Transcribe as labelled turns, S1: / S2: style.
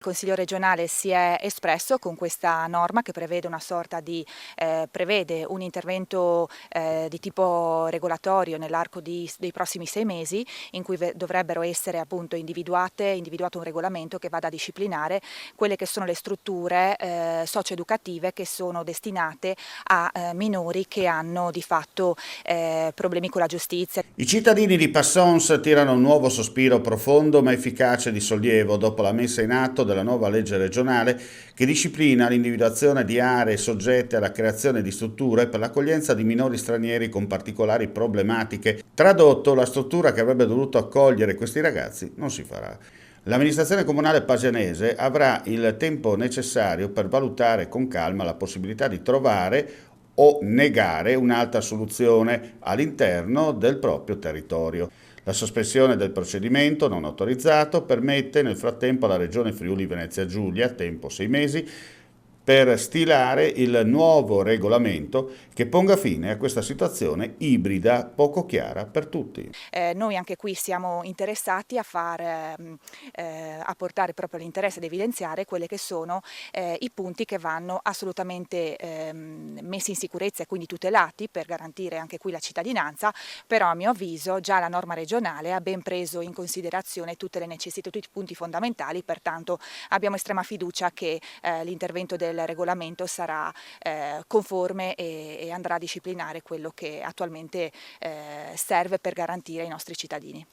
S1: Consiglio regionale si è espresso con questa norma che prevede una sorta di prevede un intervento di tipo regolatorio nell'arco dei prossimi 6 mesi, in cui dovrebbero essere appunto individuato un regolamento che vada a disciplinare quelle che sono le strutture socio-educative che sono destinate a minori che hanno di fatto problemi con la giustizia.
S2: I cittadini di Passons tirano un nuovo sospiro profondo ma efficace di sollievo dopo la messa in atto della nuova legge regionale che disciplina l'individuazione di aree soggette alla creazione di strutture per l'accoglienza di minori stranieri con particolari problematiche. Tradotto, la struttura che avrebbe dovuto accogliere questi ragazzi non si farà. L'amministrazione comunale pagianese avrà il tempo necessario per valutare con calma la possibilità di trovare o negare un'altra soluzione all'interno del proprio territorio. La sospensione del procedimento non autorizzato permette nel frattempo alla Regione Friuli Venezia Giulia, tempo 6 mesi, per stilare il nuovo regolamento che ponga fine a questa situazione ibrida poco chiara per tutti.
S1: Noi anche qui siamo interessati a portare proprio l'interesse ad evidenziare quelle che sono i punti che vanno assolutamente messi in sicurezza e quindi tutelati per garantire anche qui la cittadinanza, però a mio avviso già la norma regionale ha ben preso in considerazione tutte le necessità, tutti i punti fondamentali, pertanto abbiamo estrema fiducia che l'intervento del regolamento sarà conforme e andrà a disciplinare quello che attualmente serve per garantire ai nostri cittadini.